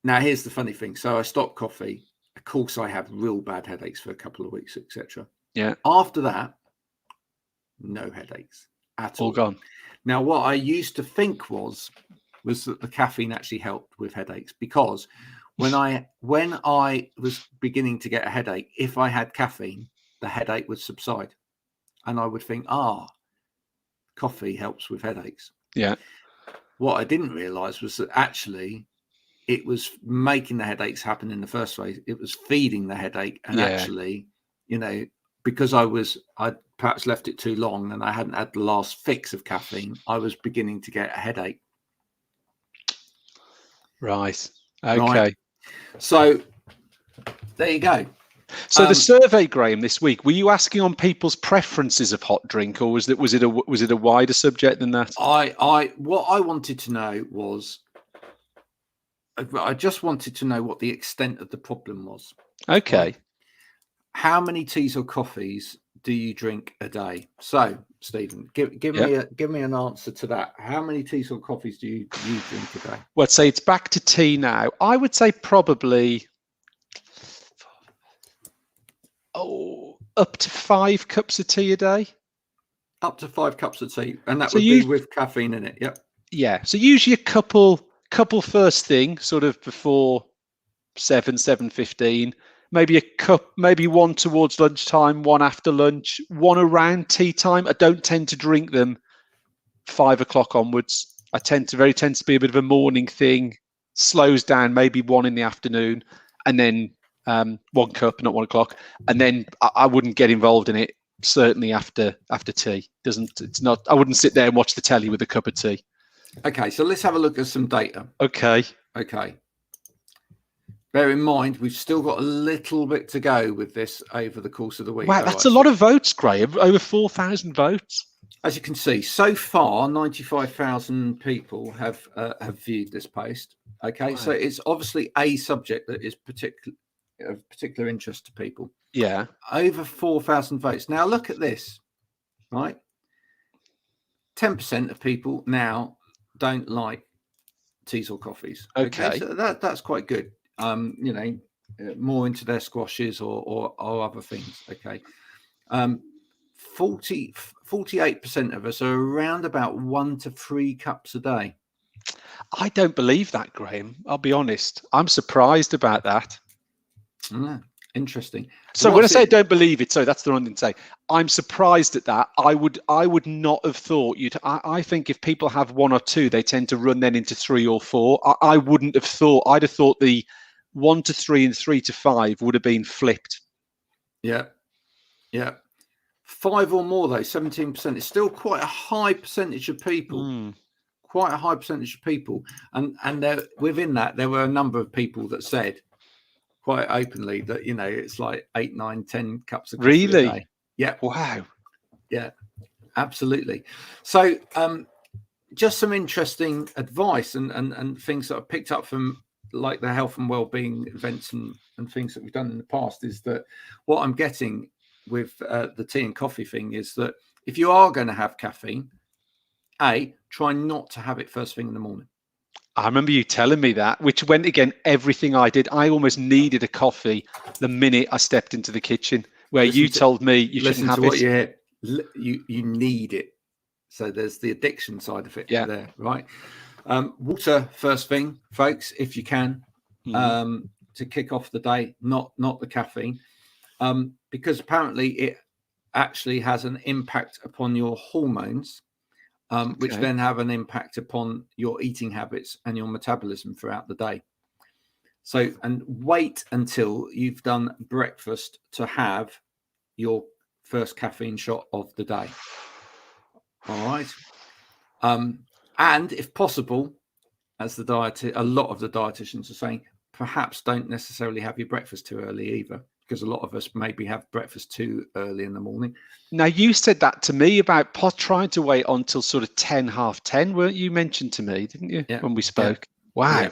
A: Now here's the funny thing. So I stopped coffee. Of course, I have real bad headaches for a couple of weeks, etc.
B: Yeah.
A: After that, no headaches at all.
B: All gone.
A: Now, what I used to think was that the caffeine actually helped with headaches, because when I was beginning to get a headache, if I had caffeine, the headache would subside, and I would think, coffee helps with headaches.
B: Yeah.
A: What I didn't realize was that actually it was making the headaches happen in the first place. It was feeding the headache, and actually, because I perhaps left it too long and I hadn't had the last fix of caffeine, I was beginning to get a headache.
B: Right. Okay.
A: Right. So there you go.
B: So the survey, Graham, this week, were you asking on people's preferences of hot drink, or was it a wider subject than that?
A: What I wanted to know was, I just wanted to know what the extent of the problem was.
B: Okay.
A: Right? How many teas or coffees do you drink a day? So, Stephen, give me an answer to that. How many teas or coffees do you drink a day?
B: Well, I'd say it's back to tea now. I would say probably up to 5 cups of tea a day.
A: Up to 5 cups of tea, and that would be with caffeine in it. Yep.
B: Yeah. So usually a couple first thing, sort of before 7:15. Maybe a cup, maybe one towards lunchtime, one after lunch, one around tea time. I don't tend to drink them 5 o'clock onwards. I tend to be a bit of a morning thing. Slows down, maybe one in the afternoon, and then 1 cup, not 1 o'clock, and then I wouldn't get involved in it. Certainly after tea. I wouldn't sit there and watch the telly with a cup of tea.
A: Okay, so let's have a look at some data.
B: Okay.
A: Bear in mind, we've still got a little bit to go with this over the course of the week.
B: Wow, that's a lot of votes, Graham. Over 4,000 votes.
A: As you can see, so far, 95,000 people have viewed this post. Okay, wow. So it's obviously a subject that is of particular interest to people.
B: Yeah.
A: Over 4,000 votes. Now look at this, right? 10% of people now don't like teas or coffees.
B: Okay.
A: So that's quite good. More into their squashes or other things. Okay. 48% of us are around about 1 to 3 cups a day.
B: I don't believe that, Graham. I'll be honest. I'm surprised about that.
A: Interesting.
B: So when I say I don't believe it, so that's the wrong thing to say. I'm surprised at that. I would not have thought you'd. I think if people have 1 or 2, they tend to run then into 3 or 4. I wouldn't have thought. I'd have thought the 1 to 3 and 3 to 5 would have been flipped.
A: Yeah. 5 or more though, 17%. It's still quite a high percentage of people. Quite a high percentage of people, and there, within that, there were a number of people that said quite openly that it's like 8, 9, 10 cups of coffee a day. Yeah.
B: Wow.
A: Yeah. Absolutely. So, just some interesting advice and things that I picked up from like the health and well-being events and things that we've done in the past is that what I'm getting with the tea and coffee thing is that if you are going to have caffeine, try not to have it first thing in the morning.
B: I remember you telling me that, which went against everything I did. I almost needed a coffee the minute I stepped into the kitchen, where you told me you shouldn't have it.
A: You need it. So there's the addiction side of it there, right? Water first thing, folks, if you can, to kick off the day, not the caffeine, because apparently it actually has an impact upon your hormones. Which then have an impact upon your eating habits and your metabolism throughout the day. So, and wait until you've done breakfast to have your first caffeine shot of the day. All right. And if possible, as a lot of the dietitians are saying, perhaps don't necessarily have your breakfast too early either, because a lot of us maybe have breakfast too early in the morning.
B: Now, you said that to me about trying to wait until sort of 10, half 10, weren't you? Mentioned to me, didn't you, when we spoke? Yeah. Wow.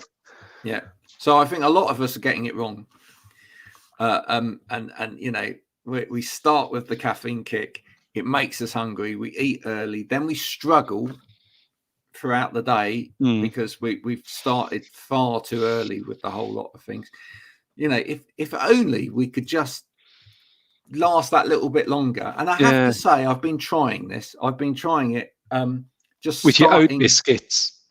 A: Yeah. So I think a lot of us are getting it wrong. We start with the caffeine kick. It makes us hungry. We eat early. Then we struggle throughout the day because we've started far too early with the whole lot of things. If only we could just last that little bit longer. And I have to say, I've been trying this. I've been trying it just
B: with your oat biscuits.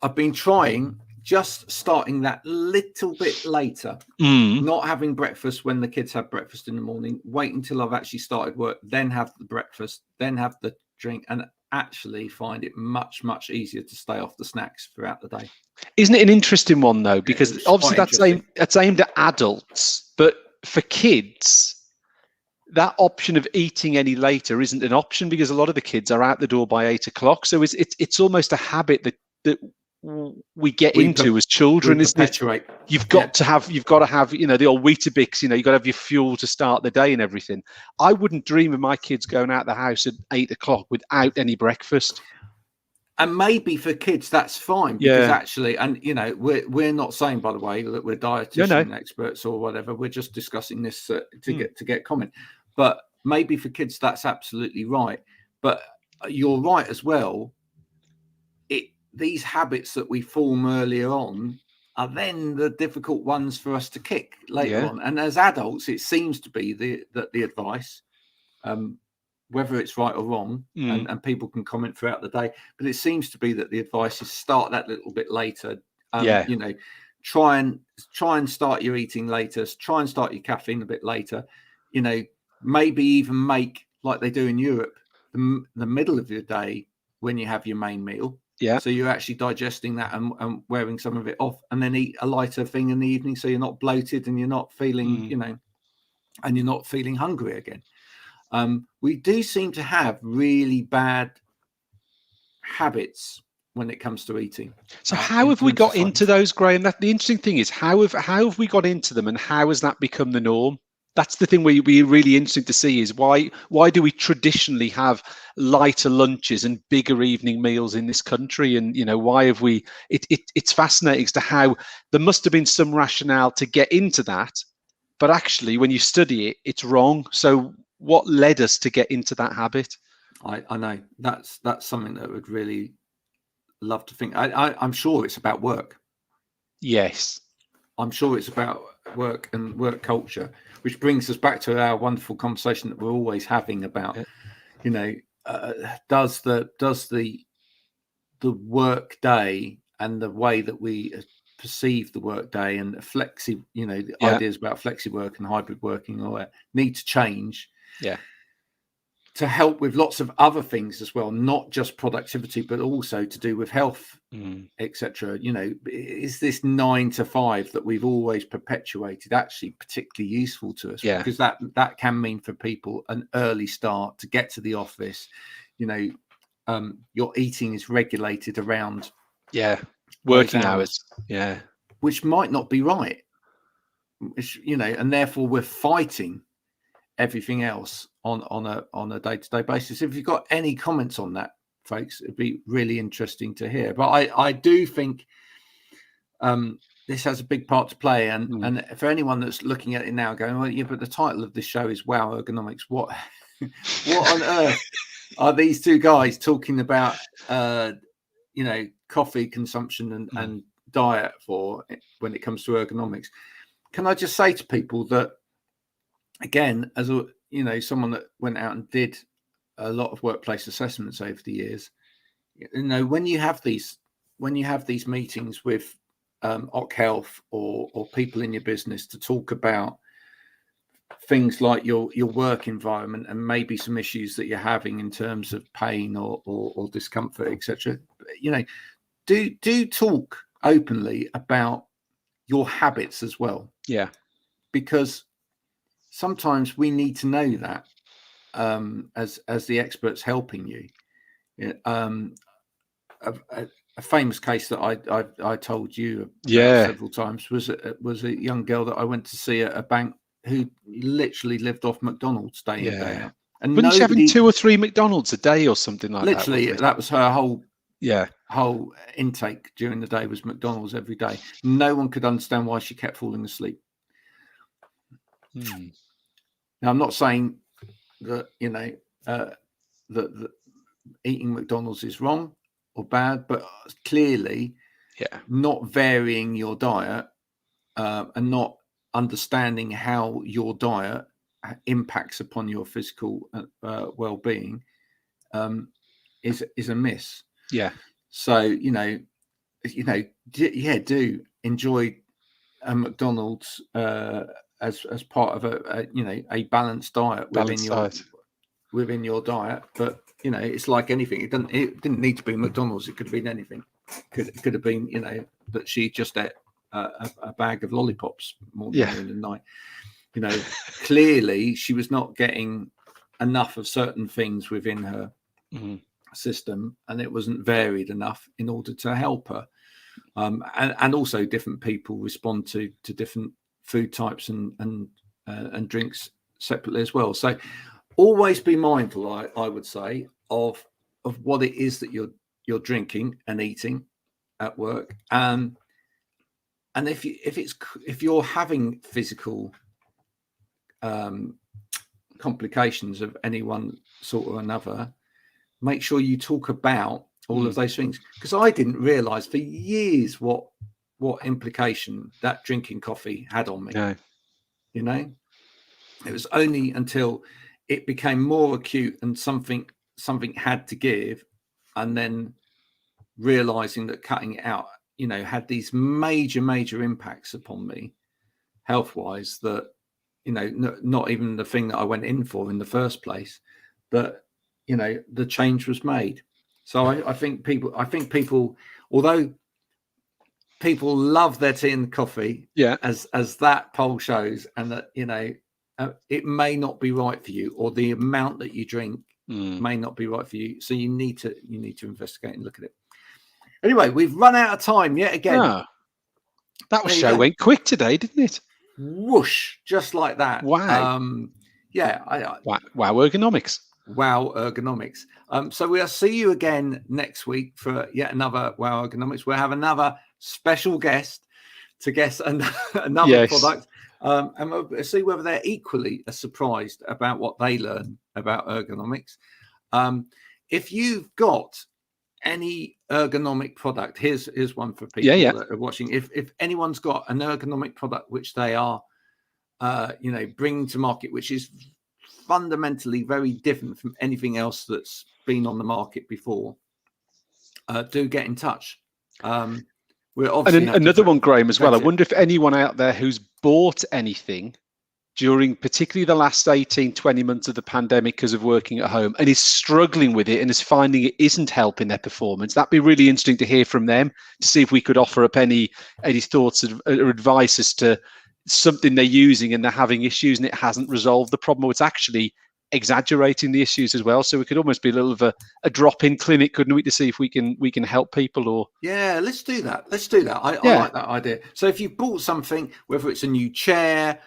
A: I've been trying just starting that little bit later, not having breakfast when the kids have breakfast in the morning, wait until I've actually started work, then have the breakfast, then have the drink, and actually find it much, much easier to stay off the snacks throughout the day.
B: Isn't it an interesting one though? Because obviously that's aimed at adults, but for kids, that option of eating any later isn't an option because a lot of the kids are out the door by 8 o'clock. So it's almost a habit that we get into as children, isn't it? You've got to have, the old Weetabix, you've got to have your fuel to start the day and everything. I wouldn't dream of my kids going out the house at 8 o'clock without any breakfast.
A: And maybe for kids that's fine because actually, and we're not saying, by the way, that we're dietitian experts or whatever. We're just discussing this to get comment. But maybe for kids that's absolutely right. But you're right as well. These habits that we form earlier on are then the difficult ones for us to kick later on. And as adults, it seems to be that the advice, whether it's right or wrong, and people can comment throughout the day, but it seems to be that the advice is start that little bit later. Try and start your eating later. Try and start your caffeine a bit later. Maybe even make, like they do in Europe, the middle of your day when you have your main meal.
B: Yeah.
A: So you're actually digesting that and wearing some of it off, and then eat a lighter thing in the evening, so you're not bloated and you're not feeling, and you're not feeling hungry again. We do seem to have really bad habits when it comes to eating.
B: So how have we got into those, Graham? The interesting thing is how have we got into them, and how has that become the norm? That's the thing where be really interesting to see is why do we traditionally have lighter lunches and bigger evening meals in this country? And why have we? It's fascinating as to how there must have been some rationale to get into that, but actually when you study it, it's wrong. So what led us to get into that habit?
A: I know that's something that I would really love to think. I'm sure it's about work.
B: Yes,
A: I'm sure it's about work and work culture, which brings us back to our wonderful conversation that we're always having about, does the work day and the way that we perceive the work day and the ideas about flexi work and hybrid working or need to change.
B: Yeah.
A: To help with lots of other things as well, not just productivity, but also to do with health, etc. Is this 9 to 5 that we've always perpetuated actually particularly useful to us?
B: Yeah.
A: Because that can mean for people an early start to get to the office. Your eating is regulated around
B: working hours. Yeah,
A: which might not be right. And therefore we're fighting everything else on a day-to-day basis. If you've got any comments on that, folks, it'd be really interesting to hear. But I do think this has a big part to play, and for anyone that's looking at it now going, well, yeah, but the title of this show is Wow Ergonomics. What on earth are these two guys talking about coffee consumption and diet for when it comes to ergonomics? Can I just say to people that, again, as someone that went out and did a lot of workplace assessments over the years, when you have these meetings with Oc Health or people in your business to talk about things like your work environment and maybe some issues that you're having in terms of pain or discomfort, etc. Do talk openly about your habits as well.
B: Yeah,
A: because sometimes we need to know that as the experts helping you. A famous case that I told you about several times was a young girl that I went to see at a bank who literally lived off McDonald's day in day out. And
B: wasn't she having 2 or 3 McDonald's a day or something like that?
A: Literally, that was her whole intake during the day was McDonald's every day. No one could understand why she kept falling asleep. Now, I'm not saying that that eating McDonald's is wrong or bad, but clearly, not varying your diet and not understanding how your diet impacts upon your physical well-being is a miss.
B: Yeah.
A: So do enjoy a McDonald's as part of a balanced diet within your diet. But it's like anything. It didn't need to be McDonald's. It could have been anything. It could have been that she just ate a bag of lollipops more than in the night. clearly she was not getting enough of certain things within her system, and it wasn't varied enough in order to help her. And also different people respond to different food types and drinks separately as well. So always be mindful, I would say, of what it is that you're drinking and eating at work. And if you're having physical complications of any one sort or another, make sure you talk about all of those things, because I didn't realize for years what implication that drinking coffee had on me.
B: No.
A: It was only until it became more acute and something had to give, and then realizing that cutting it out had these major impacts upon me health wise, that not even the thing that I went in for in the first place, but the change was made. So I think people, although people love their tea and coffee, as that poll shows, and that it may not be right for you, or the amount that you drink may not be right for you. So you need to investigate and look at it. Anyway, we've run out of time yet again.
B: That show went quick today, didn't it?
A: Whoosh, just like that.
B: Wow. Wow ergonomics.
A: Wow ergonomics. So we'll see you again next week for yet another Wow ergonomics. We'll have another special guest to guess another product, and we'll see whether they're equally as surprised about what they learn about ergonomics. If you've got any ergonomic product, here's one for people that are watching. If anyone's got an ergonomic product which they are bringing to market, which is fundamentally very different from anything else that's been on the market before, do get in touch. We're obviously
B: another one, Graham, as well. I wonder if anyone out there who's bought anything during particularly the last 18-20 months of the pandemic because of working at home and is struggling with it and is finding it isn't helping their performance. That'd be really interesting to hear from them, to see if we could offer up any thoughts or advice as to something they're using and they're having issues and it hasn't resolved the problem, or it's actually exaggerating the issues as well. So we could almost be a little of a drop-in clinic, couldn't we, to see if we can help people? Or
A: let's do that. I like that idea. So if you've bought something, whether it's a new chair,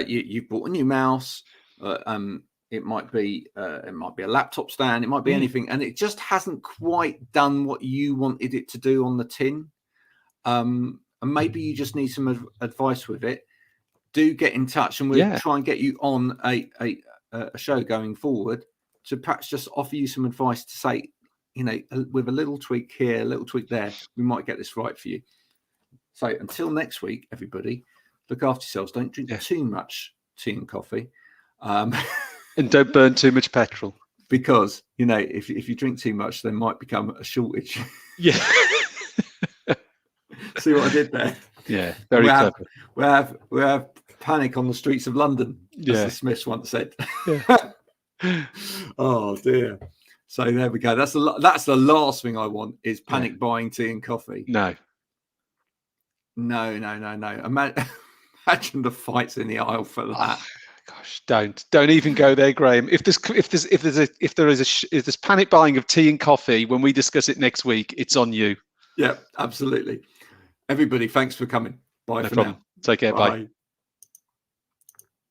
A: you've bought a new mouse, it might be a laptop stand, it might be anything, and it just hasn't quite done what you wanted it to do on the tin, and maybe you just need some advice with it, do get in touch, and we'll try and get you on a show going forward to perhaps just offer you some advice to say, with a little tweak here, a little tweak there, we might get this right for you. So until next week, everybody, look after yourselves. Don't drink too much tea and coffee,
B: and don't burn too much petrol,
A: because if you drink too much, there might become a shortage.
B: Yeah.
A: See what I did there?
B: Yeah, very clever.
A: We have panic on the streets of London, as the Smiths once said. Yeah. Oh dear. So there we go. That's the last thing I want, is panic buying tea and coffee.
B: No.
A: Imagine the fights in the aisle for that.
B: Oh, gosh, don't even go there, Graham. If there's panic buying of tea and coffee when we discuss it next week, it's on you.
A: Yeah, absolutely. Everybody, thanks for coming. Bye for now.
B: Take care. Bye.